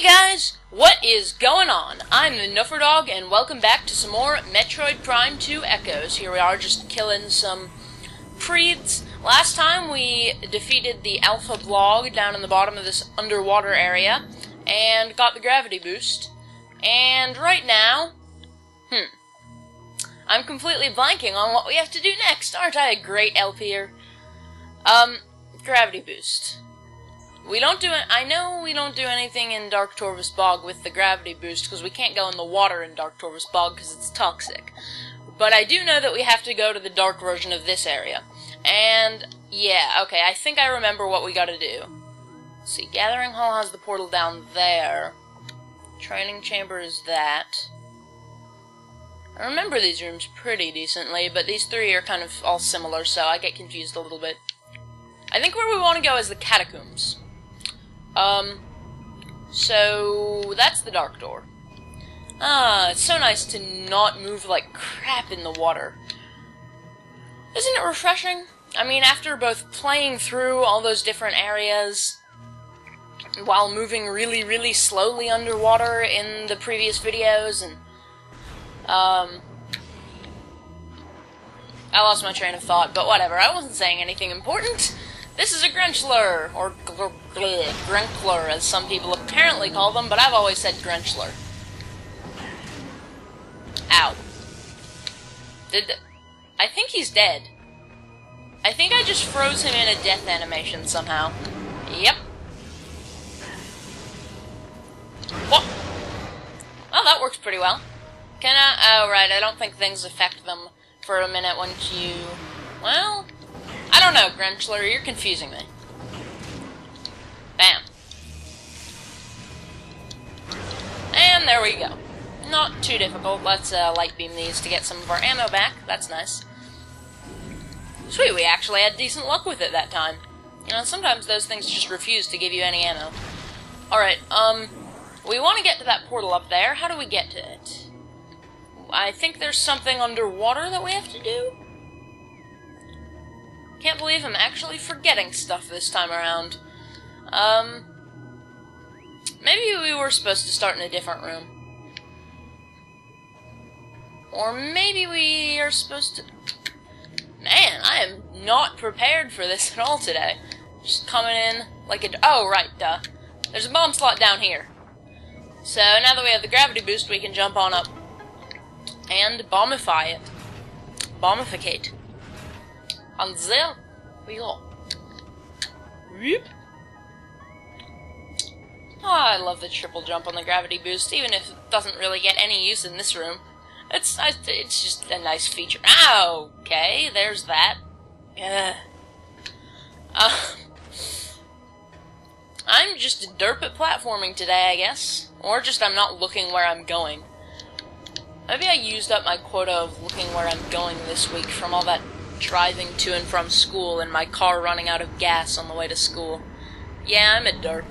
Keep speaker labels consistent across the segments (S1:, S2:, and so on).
S1: guys, what is going on? I'm the Dog, and welcome back to some more Metroid Prime 2 Echoes. Here we are, just killing some Preeds. Last time we defeated the Alpha Blog down in the bottom of this underwater area, and got the gravity boost. And right now, I'm completely blanking on what we have to do next. Aren't I a great LPer? Gravity boost. We don't do it. I know we don't do anything in Dark Torvus Bog with the gravity boost because we can't go in the water in Dark Torvus Bog because it's toxic. But I do know that we have to go to the dark version of this area. And yeah, okay, I think I remember what we gotta do. Let's see, Gathering Hall has the portal down there. Training Chamber is that. I remember these rooms pretty decently, but these three are kind of all similar, so I get confused a little bit. I think where we want to go is the Catacombs. So that's the dark door. It's so nice to not move like crap in the water. Isn't it refreshing? I mean, after both playing through all those different areas while moving really, really slowly underwater in the previous videos, and I lost my train of thought, but whatever, I wasn't saying anything important. This is a Grenchler, or Grenkler, as some people apparently call them, but I've always said Grenchler. Ow. I think he's dead. I think I just froze him in a death animation somehow. Yep. What? Oh, that works pretty well. Can I? Oh, right, I don't think things affect them for a minute once you... Well... I don't know, Grenchler, you're confusing me. Bam. And there we go. Not too difficult. Let's light beam these to get some of our ammo back. That's nice. Sweet, we actually had decent luck with it that time. You know, sometimes those things just refuse to give you any ammo. Alright, we want to get to that portal up there. How do we get to it? I think there's something underwater that we have to do? Can't believe I'm actually forgetting stuff this time around. Maybe we were supposed to start in a different room. Or maybe we are supposed to... Man, I am not prepared for this at all today. Just coming in like a... Oh, right, duh. There's a bomb slot down here. So, now that we have the gravity boost, we can jump on up and bombify it. Bombificate. And there we go. Whoop. Oh, I love the triple jump on the gravity boost, even if it doesn't really get any use in this room. It's just a nice feature. Okay, there's that. I'm just a derp at platforming today, I guess. Or just I'm not looking where I'm going. Maybe I used up my quota of looking where I'm going this week from all that driving to and from school and my car running out of gas on the way to school. Yeah, I'm a derp.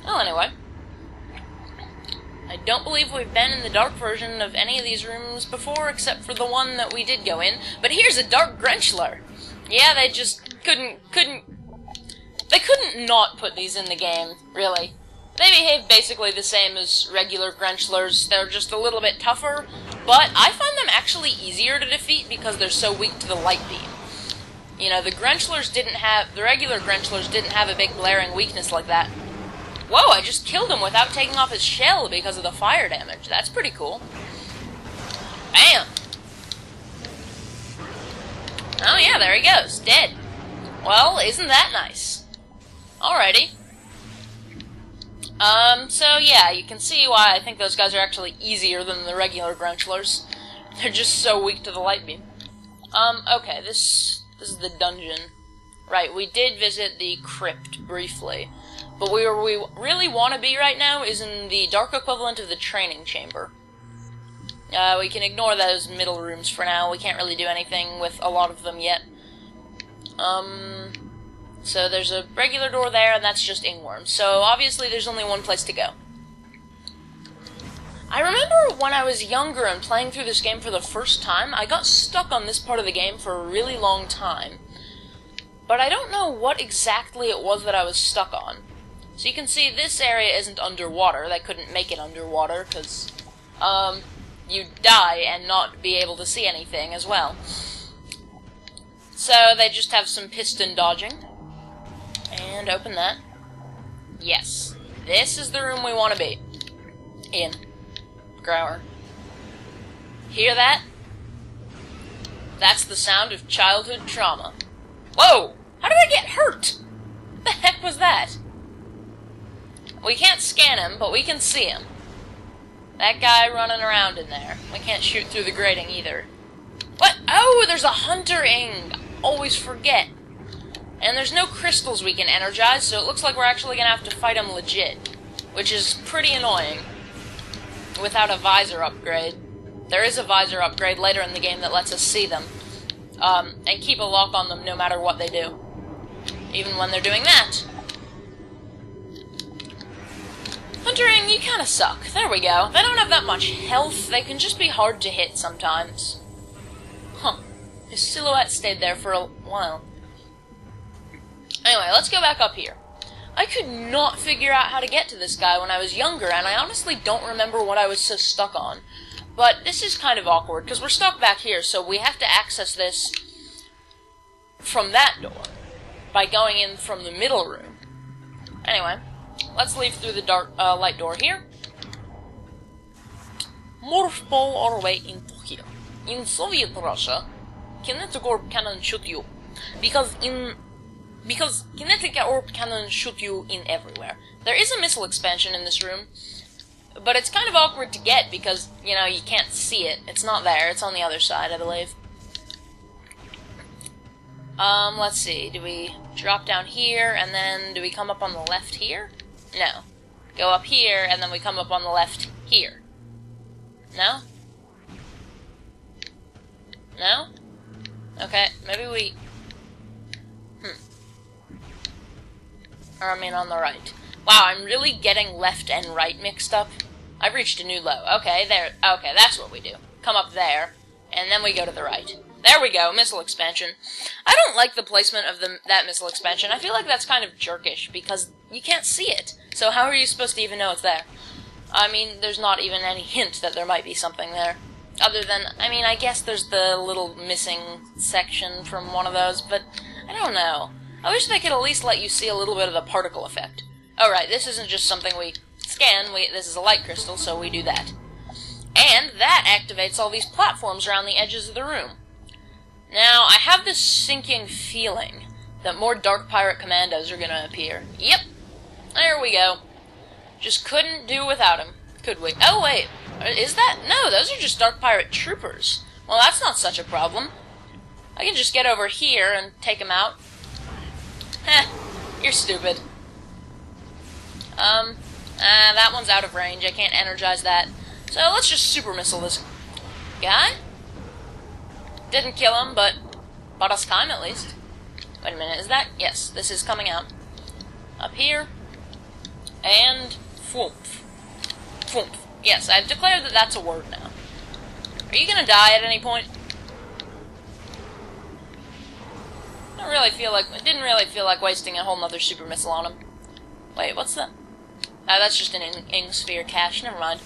S1: Well, anyway. I don't believe we've been in the dark version of any of these rooms before, except for the one that we did go in. But here's a dark Grenchler. Yeah, they just couldn't not put these in the game, really. They behave basically the same as regular Grenchlers. They're just a little bit tougher, but I find them actually easier to defeat because they're so weak to the light beam. You know, the regular Grenchlers didn't have a big glaring weakness like that. Whoa, I just killed him without taking off his shell because of the fire damage. That's pretty cool. Bam! Oh yeah, there he goes, dead. Well, isn't that nice? Alrighty. So yeah, you can see why I think those guys are actually easier than the regular Grenchlers. They're just so weak to the light beam. Okay, this is the dungeon. Right, we did visit the crypt briefly, but where we really want to be right now is in the dark equivalent of the training chamber. We can ignore those middle rooms for now. We can't really do anything with a lot of them yet. So there's a regular door there, and that's just Ingworm. So obviously there's only one place to go. I remember when I was younger and playing through this game for the first time, I got stuck on this part of the game for a really long time. but I don't know what exactly it was that I was stuck on. So you can see this area isn't underwater. They couldn't make it underwater, because, you'd die and not be able to see anything as well. So they just have some piston dodging. And open that. Yes. This is the room we want to be in. Grower. Hear that? That's the sound of childhood trauma. Whoa! How did I get hurt? What the heck was that? We can't scan him, but we can see him. That guy running around in there. We can't shoot through the grating either. What? Oh, there's a hunter ing! Always forget. And there's no crystals we can energize, so it looks like we're actually gonna have to fight him legit. Which is pretty annoying. Without a visor upgrade. There is a visor upgrade later in the game that lets us see them. And keep a lock on them no matter what they do. Even when they're doing that. Huntering, you kinda suck. There we go. They don't have that much health. They can just be hard to hit sometimes. Huh. His silhouette stayed there for a while. Anyway, let's go back up here. I could not figure out how to get to this guy when I was younger, and I honestly don't remember what I was so stuck on. But this is kind of awkward, because we're stuck back here, so we have to access this from that door, by going in from the middle room. Anyway, let's leave through the dark light door here. Morph ball our way into here. In Soviet Russia, kinetic orb cannon shoot you, because kinetic orb cannon shoot you in everywhere. There is a missile expansion in this room, but it's kind of awkward to get because, you know, you can't see it. It's not there. It's on the other side, I believe. Let's see. Do we drop down here, and then do we come up on the left here? No. Go up here, and then we come up on the left here. No? No? Okay, maybe we... Or, I mean, on the right. Wow, I'm really getting left and right mixed up. I've reached a new low. Okay, there. Okay, that's what we do. Come up there, and then we go to the right. There we go, missile expansion. I don't like the placement of that missile expansion. I feel like that's kind of jerkish, because you can't see it. So how are you supposed to even know it's there? I mean, there's not even any hint that there might be something there. Other than, I mean, I guess there's the little missing section from one of those, but I don't know. I wish they could at least let you see a little bit of the particle effect. Oh, right, this isn't just something we scan, this is a light crystal, so we do that. And that activates all these platforms around the edges of the room. Now, I have this sinking feeling that more Dark Pirate Commandos are gonna appear. Yep, there we go. Just couldn't do without him, could we? Oh, wait, is that? No, those are just Dark Pirate Troopers. Well, that's not such a problem. I can just get over here and take him out. Heh, you're stupid. That one's out of range. I can't energize that. So let's just super missile this guy. Didn't kill him, but bought us time at least. Wait a minute, is that? Yes, this is coming out. Up here. And fwoomph. Fwoomph. Yes, I've declared that that's a word now. Are you gonna die at any point? I didn't really feel like wasting a whole nother super missile on him. Wait, what's that? Oh, that's just an ing sphere cache, never mind.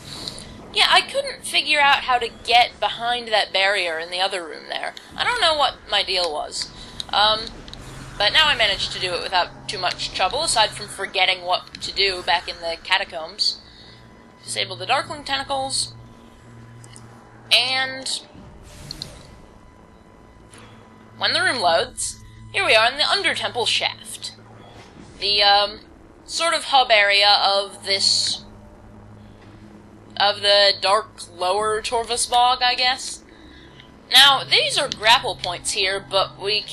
S1: Yeah, I couldn't figure out how to get behind that barrier in the other room there. I don't know what my deal was. But now I managed to do it without too much trouble, aside from forgetting what to do back in the catacombs. Disable the Darkling Tentacles. And when the room loads, here we are in the Undertemple Shaft. The, sort of hub area of this... of the Dark Lower Torvus Bog, I guess. Now, these are grapple points here, but we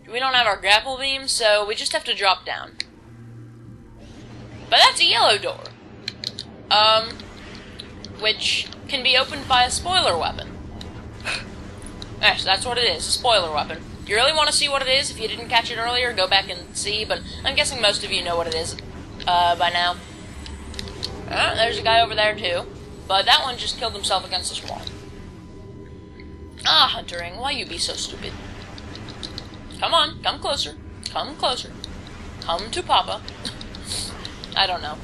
S1: don't have our grapple beam, so we just have to drop down. But that's a yellow door. Which can be opened by a spoiler weapon. Yes, that's what it is, a spoiler weapon. If you really want to see what it is, if you didn't catch it earlier, go back and see, but I'm guessing most of you know what it is by now. There's a guy over there too, but that one just killed himself against this wall. Ah, Huntering, why you be so stupid? Come on, come closer. Come closer. Come to Papa. I don't know.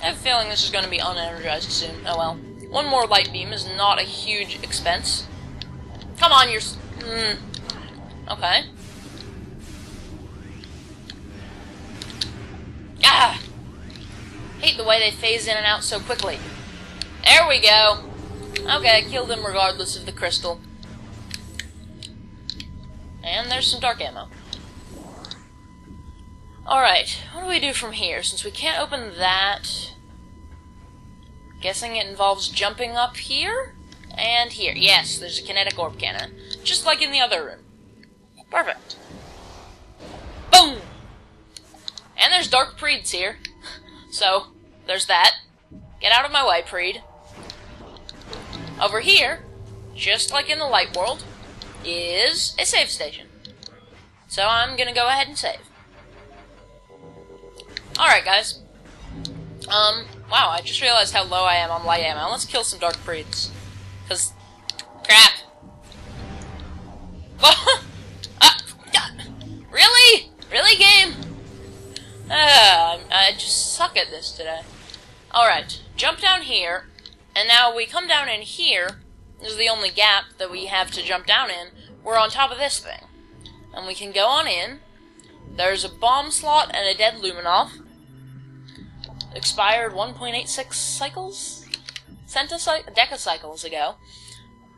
S1: I have a feeling this is going to be unenergized soon. Oh well. One more light beam is not a huge expense. Come on, you're... Okay. Ah! Hate the way they phase in and out so quickly. There we go. Okay, I killed him regardless of the crystal. And there's some dark ammo. Alright, what do we do from here? Since we can't open that... Guessing it involves jumping up here? And here. Yes, there's a kinetic orb cannon. Just like in the other room. Perfect. Boom! And there's Dark Preeds here. So, there's that. Get out of my way, Preed. Over here, just like in the light world, is a save station. So I'm gonna go ahead and save. Alright, guys. Wow, I just realized how low I am on light ammo. Let's kill some Dark Preeds. Cause... crap. Really? Really, game? I just suck at this today. Alright, jump down here, and now we come down in here. This is the only gap that we have to jump down in. We're on top of this thing. And we can go on in. There's a bomb slot and a dead Luminov. Expired 1.86 cycles? Decacycles ago.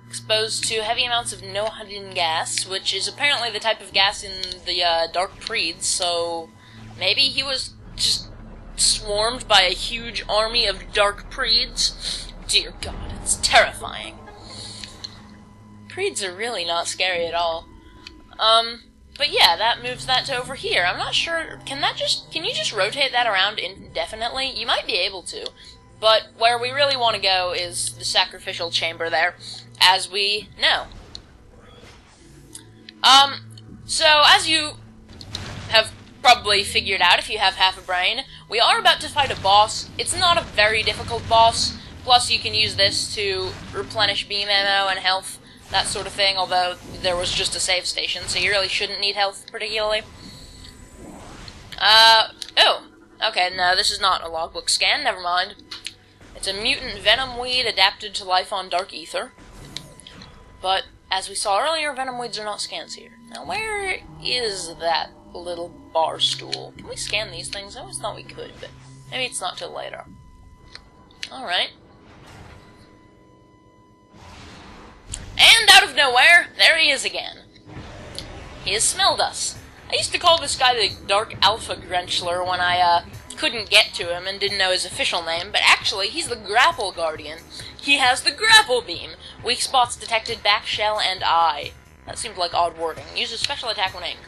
S1: Exposed to heavy amounts of no-hydrogen gas, which is apparently the type of gas in the Dark Preeds, so maybe he was just swarmed by a huge army of Dark Preeds. Dear God, it's terrifying. Preeds are really not scary at all. But yeah, that moves that to over here. I'm not sure, can you just rotate that around indefinitely? You might be able to, but where we really want to go is the sacrificial chamber there, as we know. So as you have probably figured out if you have half a brain, we are about to fight a boss. It's not a very difficult boss, plus you can use this to replenish beam ammo and health, that sort of thing, although there was just a save station, so you really shouldn't need health particularly. Oh, okay, no, this is not a logbook scan, never mind. It's a mutant venom weed adapted to life on dark ether. But, as we saw earlier, venom weeds are not scans here. Now, where is that little bar stool? Can we scan these things? I always thought we could, but maybe it's not till later. Alright. And out of nowhere, there he is again. He has smelled us. I used to call this guy the Dark Alpha Grenchler when I couldn't get to him and didn't know his official name, but actually, he's the Grapple Guardian. He has the Grapple Beam. Weak spots detected, back shell, and eye. That seemed like odd wording. Uses special attack when angry.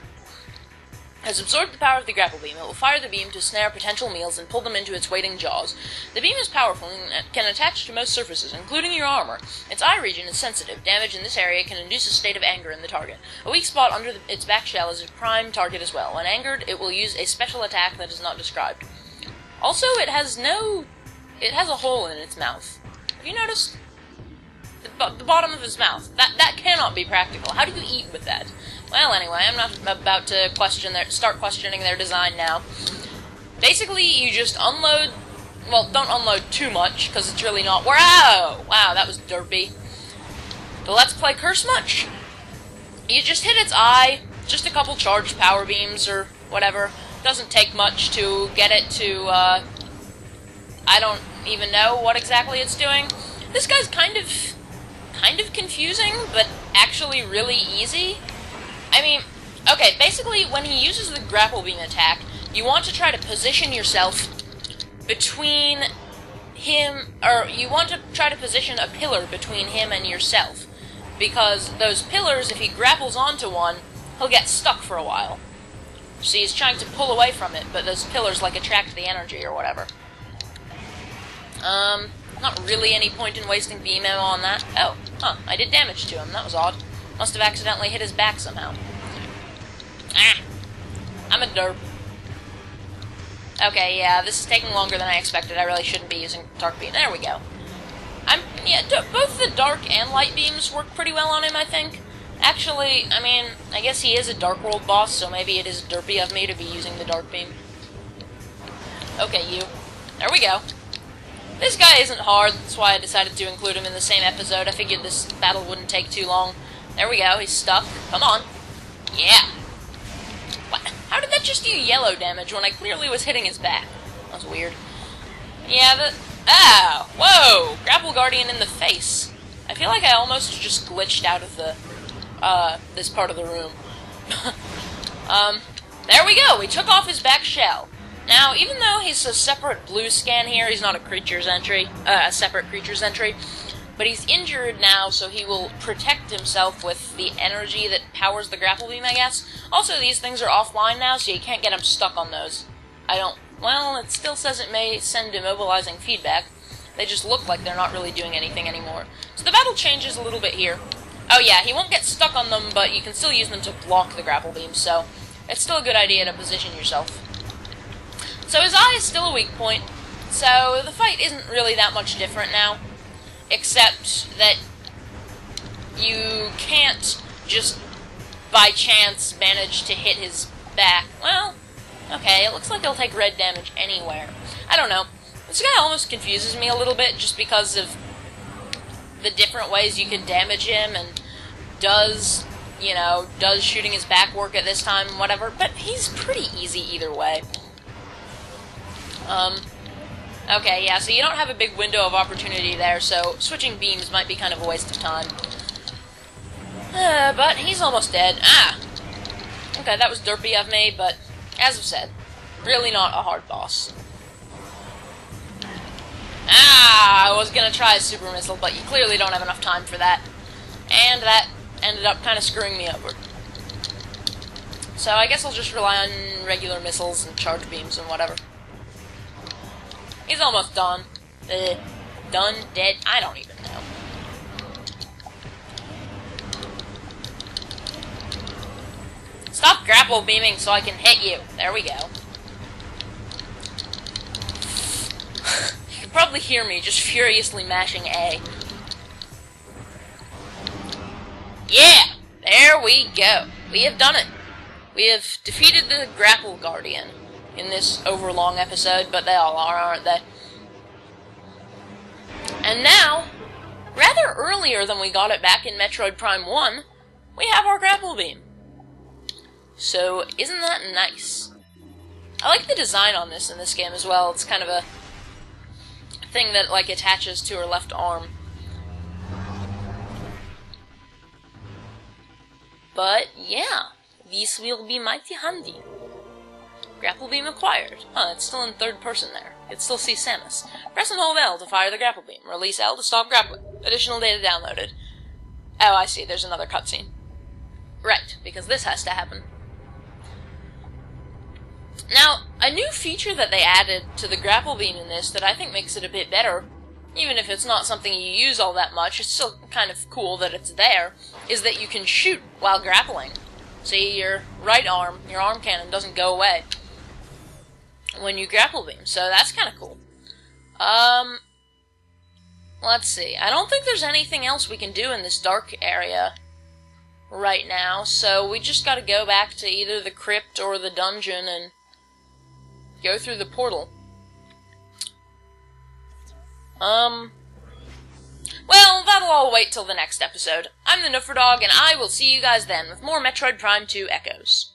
S1: Has absorbed the power of the grapple beam. It will fire the beam to snare potential meals and pull them into its waiting jaws. The beam is powerful and can attach to most surfaces, including your armor. Its eye region is sensitive. Damage in this area can induce a state of anger in the target. A weak spot under its back shell is a prime target as well. When angered, it will use a special attack that is not described. Also, it has a hole in its mouth. Have you noticed? The bottom of his mouth. That cannot be practical. How do you eat with that? Well, anyway, I'm not about to start questioning their design now. Basically, you just unload... Well, don't unload too much, because it's really not... Wow! Wow, that was derpy. The Let's Play curse much? You just hit its eye, just a couple charged power beams or whatever. Doesn't take much to get it to, I don't even know what exactly it's doing. This guy's kind of confusing, but actually really easy. I mean, okay, basically, when he uses the grapple beam attack, you want to try to position yourself between him, or you want to try to position a pillar between him and yourself. Because those pillars, if he grapples onto one, he'll get stuck for a while. So he's trying to pull away from it, but those pillars, like, attract the energy or whatever. Not really any point in wasting beam ammo on that. Oh, huh, I did damage to him, that was odd. Must have accidentally hit his back somehow. Ah! I'm a derp. Okay, yeah, this is taking longer than I expected. I really shouldn't be using dark beam. There we go. Yeah, both the dark and light beams work pretty well on him, I think. Actually, I mean, I guess he is a Dark World boss, so maybe it is derpy of me to be using the Dark Beam. Okay, you. There we go. This guy isn't hard, that's why I decided to include him in the same episode. I figured this battle wouldn't take too long. There we go, he's stuck. Come on. Yeah. What? How did that just do yellow damage when I clearly was hitting his back? That was weird. Yeah, ah! Whoa! Grapple Guardian in the face. I feel like I almost just glitched out of the, this part of the room. There we go! We took off his back shell. Now, even though he's a separate blue scan here, he's not a creature's entry, a separate creature's entry, but he's injured now, so he will protect himself with the energy that powers the grapple beam, I guess. Also, these things are offline now, so you can't get him stuck on those. Well, it still says it may send immobilizing feedback. They just look like they're not really doing anything anymore. So the battle changes a little bit here. Oh yeah, he won't get stuck on them, but you can still use them to block the grapple beam, so it's still a good idea to position yourself. So his eye is still a weak point, so the fight isn't really that much different now, except that you can't just by chance manage to hit his back. Well, okay, it looks like he'll take red damage anywhere. I don't know. This guy almost confuses me a little bit just because of the different ways you can damage him, and does shooting his back work at this time, whatever, but he's pretty easy either way. Okay, yeah, so you don't have a big window of opportunity there, so switching beams might be kind of a waste of time. But he's almost dead. Ah! Okay, that was derpy of me, but as I've said, really not a hard boss. Ah! I was gonna try a super missile, but you clearly don't have enough time for that. And that ended up kind of screwing me over. So I guess I'll just rely on regular missiles and charge beams and whatever. He's almost done. Done? Dead? I don't even know. Stop grapple beaming so I can hit you. There we go. You can probably hear me just furiously mashing A. Yeah! There we go. We have done it. We have defeated the Grapple Guardian in this overlong episode, but they all are, aren't they? And now, rather earlier than we got it back in Metroid Prime 1, we have our grapple beam. So, isn't that nice? I like the design on this in this game as well. It's kind of a thing that, like, attaches to her left arm. But, yeah, this will be mighty handy. Grapple beam acquired. Huh, it's still in third person there. You can still see Samus. Press and hold L to fire the grapple beam. Release L to stop grappling. Additional data downloaded. Oh, I see, there's another cutscene. Right, because this has to happen. Now, a new feature that they added to the grapple beam in this that I think makes it a bit better, even if it's not something you use all that much, it's still kind of cool that it's there, is that you can shoot while grappling. See, your right arm, your arm cannon doesn't go away when you grapple beam, so that's kind of cool. Let's see. I don't think there's anything else we can do in this dark area right now, so we just gotta go back to either the crypt or the dungeon and go through the portal. Well, that'll all wait till the next episode. I'm the Dog, and I will see you guys then with more Metroid Prime 2 Echoes.